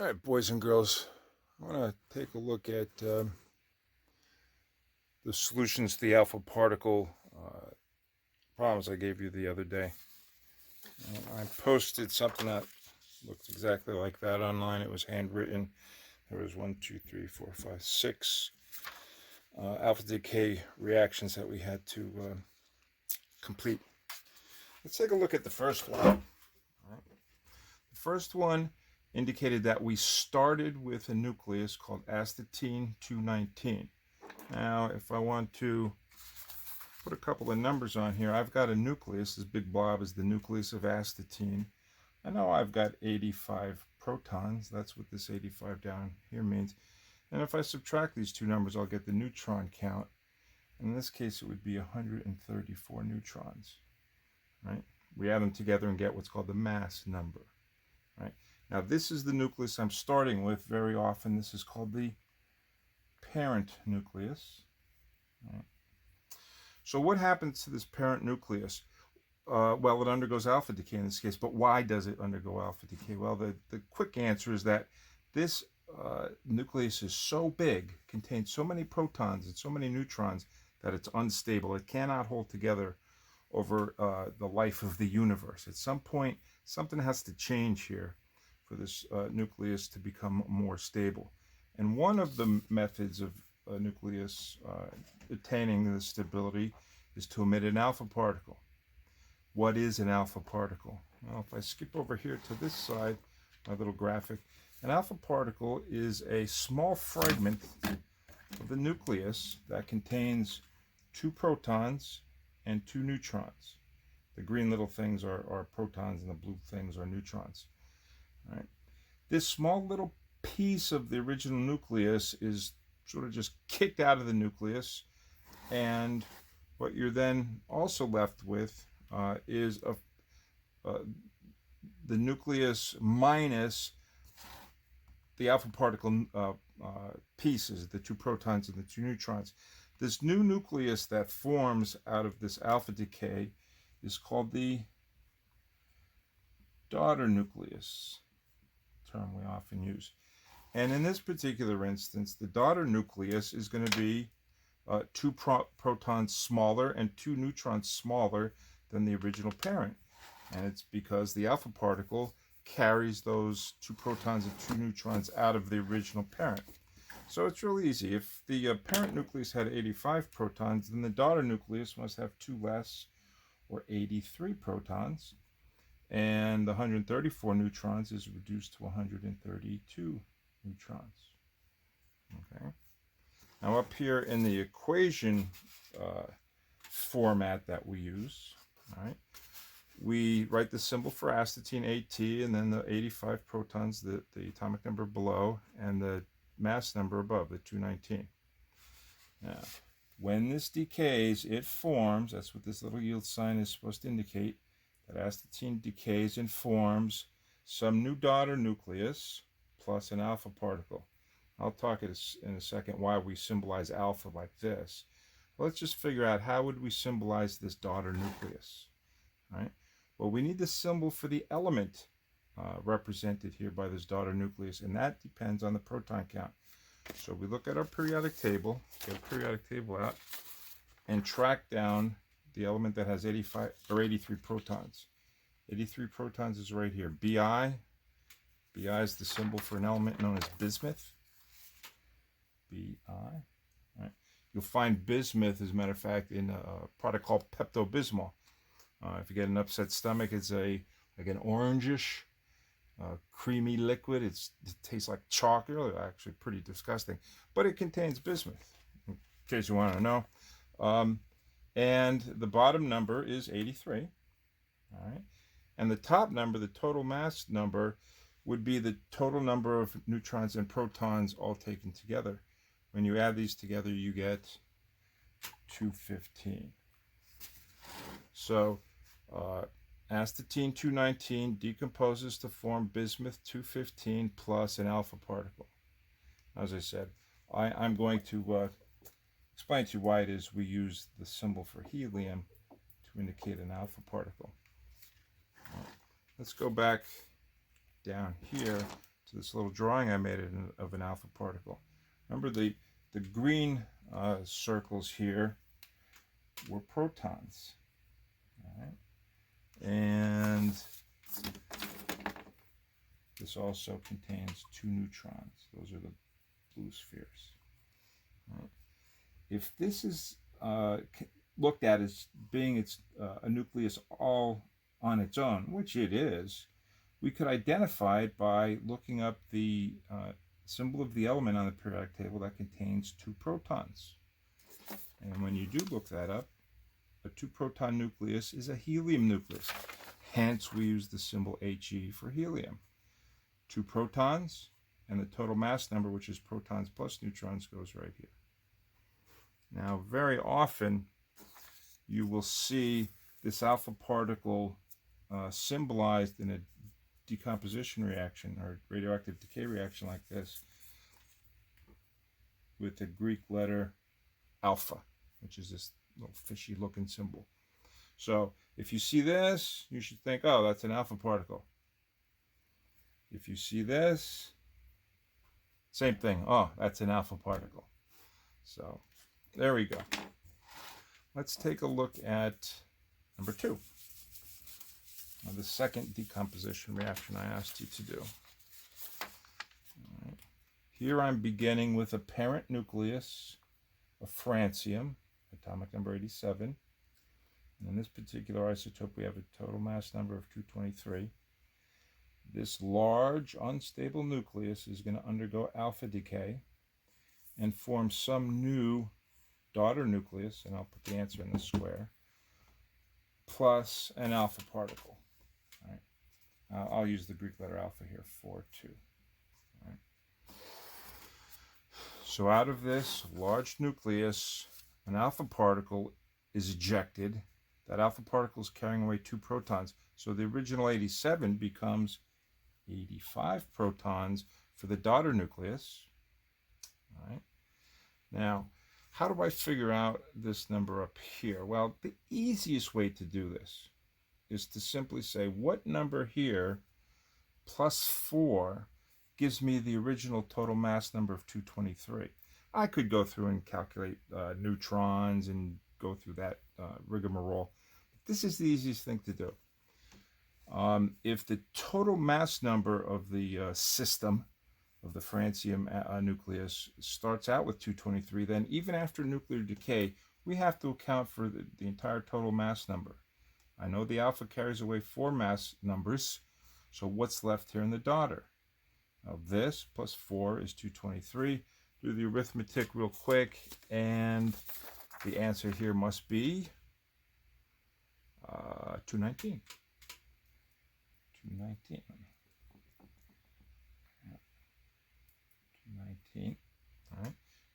All right, boys and girls, I want to take a look at the solutions to the alpha particle problems I gave you the other day. I posted something that looked exactly like that online. It was handwritten. There was 6 alpha decay reactions that we had to complete. Let's take a look at the first one. The first one indicated that we started with a nucleus called astatine 219. Now, if I want to put a couple of numbers on here, I've got a nucleus. This big blob is the nucleus of astatine. I know I've got 85 protons. That's what this 85 down here means. And if I subtract these two numbers, I'll get the neutron count. In this case, it would be 134 neutrons. Right? We add them together and get what's called the mass number. Right? Now, this is the nucleus I'm starting with. Very often, this is called the parent nucleus. Right? So what happens to this parent nucleus? Well, it undergoes alpha decay in this case, but why does it undergo alpha decay? Well, the quick answer is that this nucleus is so big, contains so many protons and so many neutrons that it's unstable. It cannot hold together over the life of the universe. At some point, something has to change here for this nucleus to become more stable. And one of the methods of a nucleus attaining the stability is to emit an alpha particle. What is an alpha particle? Well, if I skip over here to this side, my little graphic, an alpha particle is a small fragment of the nucleus that contains 2 protons and 2 neutrons. The green little things are protons and the blue things are neutrons. All right. This small little piece of the original nucleus is sort of just kicked out of the nucleus, and what you're then also left with is the nucleus minus the alpha particle pieces, the 2 protons and the 2 neutrons. This new nucleus that forms out of this alpha decay is called the daughter nucleus, term we often use. And in this particular instance, the daughter nucleus is going to be 2 protons smaller and 2 neutrons smaller than the original parent. And it's because the alpha particle carries those 2 protons and 2 neutrons out of the original parent. So it's real easy. If the parent nucleus had 85 protons, then the daughter nucleus must have 2 less, or 83 protons. And the 134 neutrons is reduced to 132 neutrons. Okay. Now up here in the equation format that we use, all right, we write the symbol for astatine AT, and then the 85 protons, the atomic number below, and the mass number above, the 219. Now, when this decays, it forms, that's what this little yield sign is supposed to indicate, that astatine decays and forms some new daughter nucleus plus an alpha particle. I'll talk in a second why we symbolize alpha like this. Let's just figure out how would we symbolize this daughter nucleus. All right? Well, we need the symbol for the element represented here by this daughter nucleus, and that depends on the proton count. So we look at our periodic table, get a periodic table out, and track down the element that has 85 or 83 protons. 83 protons is right here. Bi. Bi is the symbol for an element known as bismuth. Bi. All right. You'll find bismuth, as a matter of fact, in a product called Pepto-Bismol. If you get an upset stomach, it's like an orangish, creamy liquid. It tastes like chalk. Really, actually pretty disgusting. But it contains bismuth, in case you want to know. And the bottom number is 83. All right. And the top number, the total mass number, would be the total number of neutrons and protons all taken together. When you add these together, you get 215. So astatine 219 decomposes to form bismuth 215 plus an alpha particle. As I said, I'm going to explain to you why it is we use the symbol for helium to indicate an alpha particle. Let's go back down here to this little drawing I made of an alpha particle. Remember the green circles here were protons. All right. And this also contains 2 neutrons. Those are the blue spheres. All right. If this is looked at as being a nucleus all on its own, which it is, we could identify it by looking up the symbol of the element on the periodic table that contains 2 protons. And when you do look that up, a 2-proton nucleus is a helium nucleus. Hence, we use the symbol He for helium. 2 protons, and the total mass number, which is protons plus neutrons, goes right here. Now, very often, you will see this alpha particle symbolized in a decomposition reaction or radioactive decay reaction like this with the Greek letter alpha, which is this little fishy looking symbol. So if you see this, you should think, oh, that's an alpha particle. If you see this, same thing. Oh, that's an alpha particle. So there we go. Let's take a look at number 2. The second decomposition reaction I asked you to do. All right. Here I'm beginning with a parent nucleus of francium, atomic number 87. And in this particular isotope, we have a total mass number of 223. This large, unstable nucleus is going to undergo alpha decay and form some new daughter nucleus, and I'll put the answer in the square, plus an alpha particle. All right. I'll use the Greek letter alpha here, 4, 2. All right. So out of this large nucleus, an alpha particle is ejected. That alpha particle is carrying away 2 protons. So the original 87 becomes 85 protons for the daughter nucleus. All right. Now, how do I figure out this number up here? Well, the easiest way to do this is to simply say what number here plus 4 gives me the original total mass number of 223. I could go through and calculate neutrons and go through that rigmarole. But this is the easiest thing to do. If the total mass number of the system of the francium nucleus starts out with 223, then even after nuclear decay, we have to account for the entire total mass number. I know the alpha carries away 4 mass numbers, so what's left here in the daughter? Now this plus 4 is 223. Do the arithmetic real quick, and the answer here must be 219. 219. 219. All right.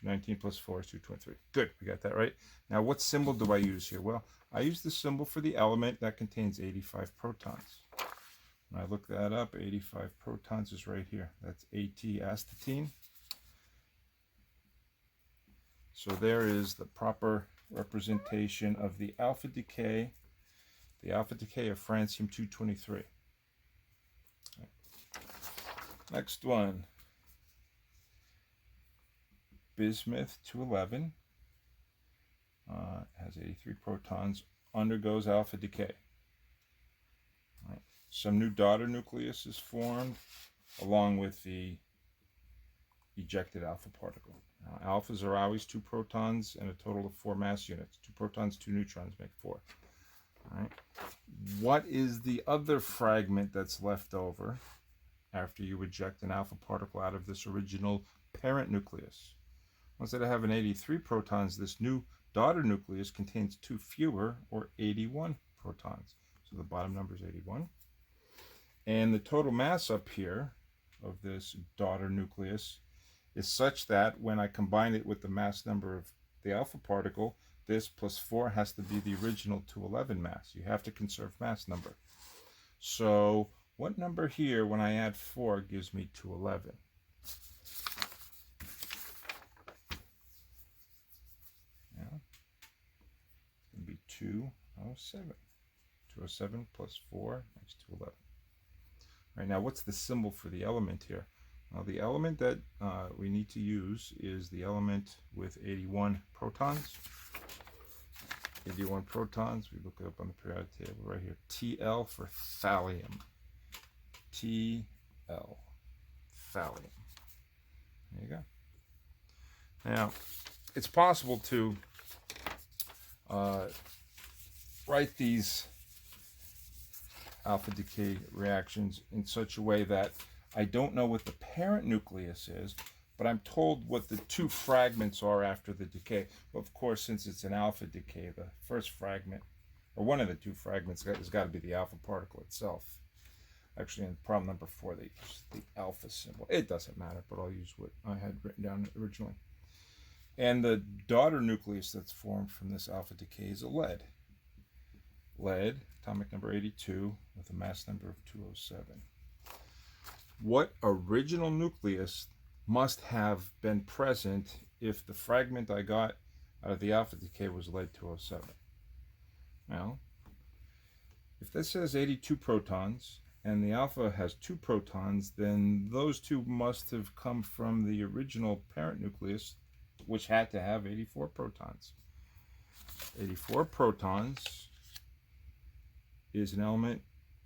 219 plus 4 is 223. Good, we got that right. Now, what symbol do I use here? Well, I use the symbol for the element that contains 85 protons. When I look that up, 85 protons is right here. That's At astatine. So there is the proper representation of the alpha decay of francium 223. Right. Next one. Bismuth 211 has 83 protons, undergoes alpha decay. Right. Some new daughter nucleus is formed along with the ejected alpha particle. Now, alphas are always 2 protons and a total of 4 mass units. 2 protons, 2 neutrons make 4. All right. What is the other fragment that's left over after you eject an alpha particle out of this original parent nucleus? Instead of having 83 protons, this new daughter nucleus contains 2 fewer, or 81 protons. So the bottom number is 81. And the total mass up here of this daughter nucleus is such that when I combine it with the mass number of the alpha particle, this plus 4 has to be the original 211 mass. You have to conserve mass number. So what number here, when I add 4, gives me 211? It's going to be 207. 207 plus 4 makes 211. All right, now what's the symbol for the element here? Now the element that we need to use is the element with 81 protons. 81 protons, we look it up on the periodic table right here. TL for thallium. TL, thallium. There you go. Now, it's possible to write these alpha decay reactions in such a way that I don't know what the parent nucleus is, but I'm told what the two fragments are after the decay. Well, of course, since it's an alpha decay, the first fragment, or one of the two fragments, has got to be the alpha particle itself. Actually, in problem number 4, they use the alpha symbol. It doesn't matter, but I'll use what I had written down originally. And the daughter nucleus that's formed from this alpha decay is a lead. Lead, atomic number 82, with a mass number of 207. What original nucleus must have been present if the fragment I got out of the alpha decay was lead 207? Well, if this says 82 protons and the alpha has 2 protons, then those two must have come from the original parent nucleus, which had to have 84 protons. 84 protons is an element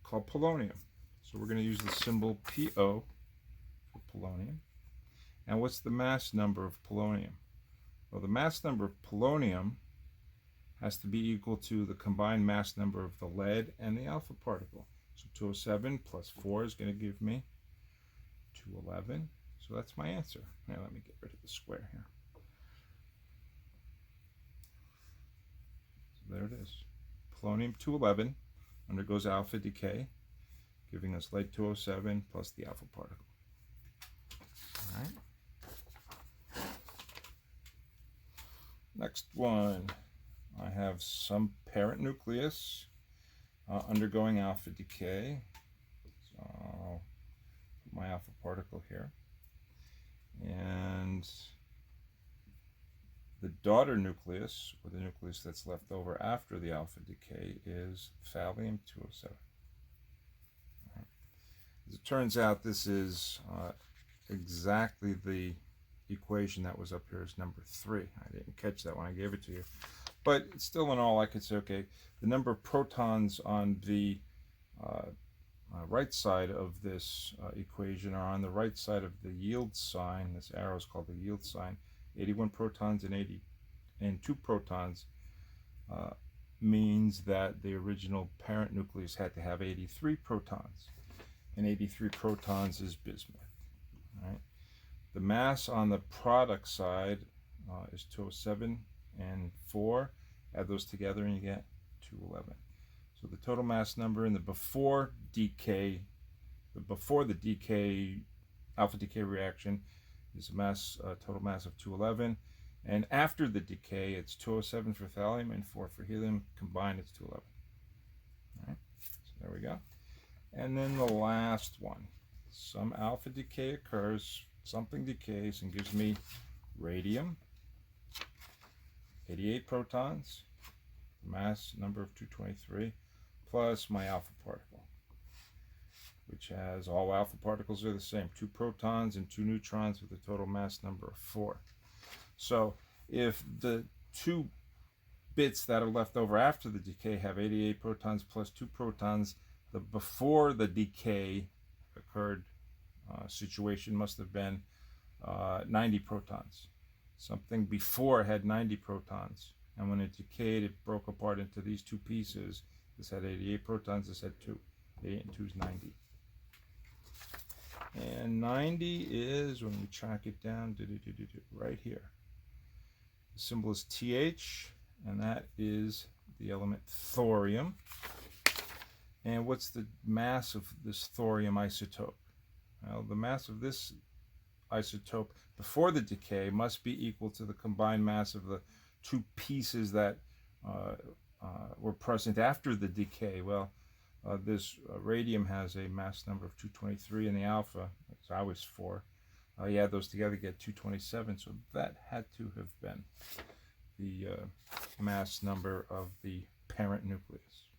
called polonium. So we're going to use the symbol PO for polonium. And what's the mass number of polonium? Well, the mass number of polonium has to be equal to the combined mass number of the lead and the alpha particle. So 207 plus 4 is going to give me 211. So that's my answer. Now let me get rid of the square here. So there it is. Polonium 211 undergoes alpha decay, giving us lead 207 plus the alpha particle. All right. Next one, I have some parent nucleus undergoing alpha decay. So I'll put my alpha particle here. And the daughter nucleus, or the nucleus that's left over after the alpha decay, is thallium 207. Right. As it turns out, this is exactly the equation that was up here as number 3. I didn't catch that when I gave it to you. But still in all, I could say, okay, the number of protons on the right side of this equation are on the right side of the yield sign. This arrow is called the yield sign. 81 protons and 2 protons means that the original parent nucleus had to have 83 protons. And 83 protons is bismuth. Right? The mass on the product side is 207 and 4. Add those together and you get 211. So the total mass number in the before the decay, alpha decay reaction is a mass, total mass of 211. And after the decay, it's 207 for thallium and 4 for helium. Combined, it's 211. All right, so there we go. And then the last one. Some alpha decay occurs, something decays and gives me radium, 88 protons, mass number of 223, plus my alpha particle, which has, all alpha particles are the same, 2 protons and 2 neutrons with a total mass number of 4. So if the 2 bits that are left over after the decay have 88 protons plus 2 protons, the before the decay occurred situation must have been 90 protons. Something before had 90 protons, and when it decayed, it broke apart into these 2 pieces. This had 88 protons, this had 2. 88 and 2 is 90. And 90 is, when we track it down, right here. The symbol is TH, and that is the element thorium. And what's the mass of this thorium isotope? Well, the mass of this isotope before the decay must be equal to the combined mass of the 2 pieces that were present after the decay. Well, this radium has a mass number of 223, and the alpha, as I was 4, you add those together, get 227. So that had to have been the mass number of the parent nucleus.